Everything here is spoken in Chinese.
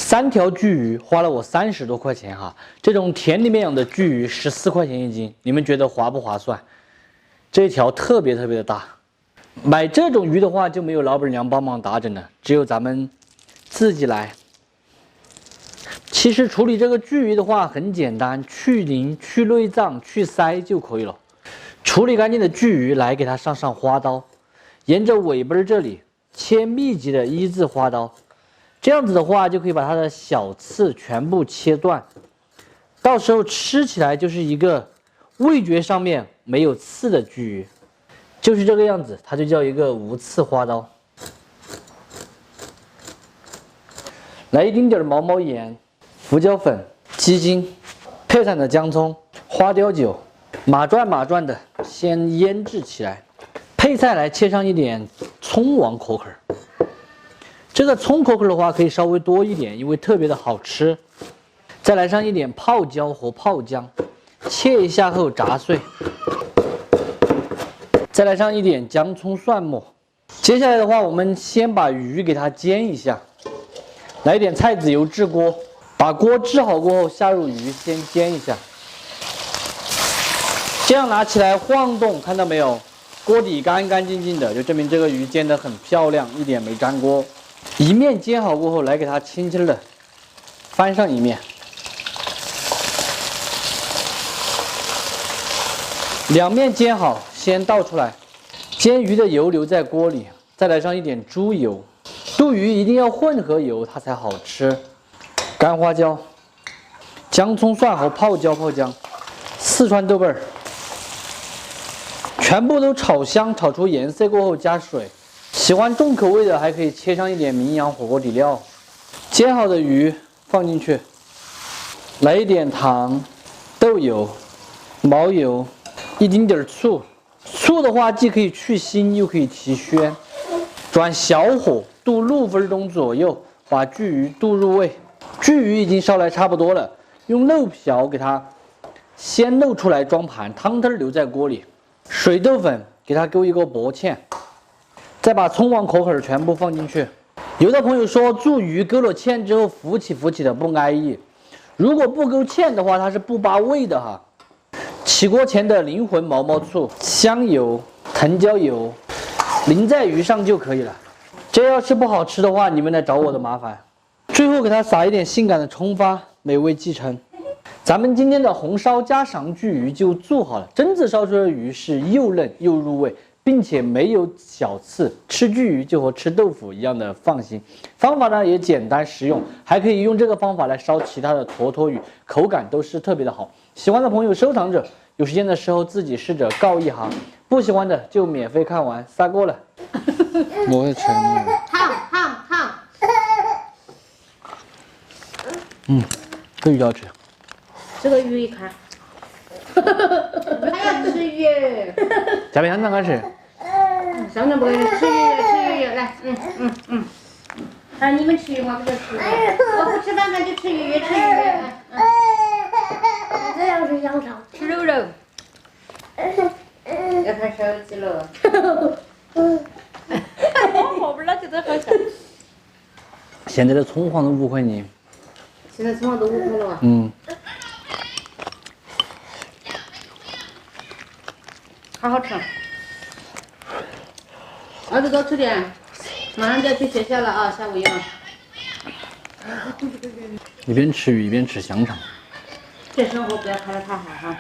3条巨鱼花了我30多块钱哈，这种田里面养的巨鱼14块钱一斤，你们觉得划不划算？这一条特别的大，买这种鱼的话就没有老板娘帮忙打整了，只有咱们自己来。其实处理这个巨鱼的话很简单，去鳞、去内脏、去鳃就可以了。处理干净的巨鱼，来给它上花刀，沿着尾巴这里切密集的1字花刀。这样子的话，就可以把它的小刺全部切断，到时候吃起来就是一个味觉上面没有刺的巨鱼，就是这个样子，它就叫一个无刺花刀。来一丁点毛毛盐、胡椒粉、鸡精，配上的姜葱、花雕酒，码转的先腌制起来。配菜来切上一点葱王口口。这个葱口口的话可以稍微多一点，因为特别的好吃。再来上一点泡椒和泡姜，切一下后炸碎。再来上一点姜葱蒜末。接下来的话，我们先把鱼给它煎一下。来一点菜籽油炙锅，把锅炙好过后下入鱼先煎一下。这样拿起来晃动，看到没有？锅底干净的，就证明这个鱼煎得很漂亮，一点没粘锅。一面煎好过后，来给它轻轻的翻上一面。2面煎好，先倒出来。煎鱼的油留在锅里，再来上一点猪油。炖鱼一定要混合油，它才好吃。干花椒、姜葱蒜和泡椒、泡姜、四川豆瓣儿，全部都炒香，炒出颜色过后加水。喜欢重口味的还可以切上一点名扬火锅底料。煎好的鱼放进去，来一点糖、豆油、毛油，一丁点醋。醋的话既可以去腥又可以提鲜。转小火炖6分钟左右，把巨鱼炖入味。巨鱼已经烧来差不多了，用漏瓢给它先漏出来装盘，汤头留在锅里。水豆粉给它勾一个薄芡。再把葱王口口全部放进去。有的朋友说做鱼勾了芡之后浮起的不安逸，如果不勾芡的话，它是不扒味的哈。起锅前的灵魂毛毛醋、香油、藤椒油淋在鱼上就可以了。这要是不好吃的话，你们来找我的麻烦。最后给它撒一点性感的葱花，美味继承。咱们今天的红烧家常巨鱼就做好了。榛子烧出来的鱼是又嫩又入味，并且没有小刺，吃巨鱼就和吃豆腐一样的放心。方法呢也简单实用，还可以用这个方法来烧其他的坨坨鱼，口感都是特别的好。喜欢的朋友收藏着，有时间的时候自己试着告一行，不喜欢的就免费看完，撒锅了。我会吃。好。这鱼好吃。这个鱼一看，他要吃鱼。下面香肠开始。香肠不给你吃鱼，来，你们吃鱼，我不吃鱼。我不吃饭饭就吃鱼，吃鱼。这样是香肠，吃肉。要看手机了。我不知道觉得好笑。现在的葱黄都5块钱。现在葱黄都5块了啊。好吃。儿子多吃点，马上就要去学校了啊，下午要。一边吃鱼一边吃香肠。这生活不要开得太好哈。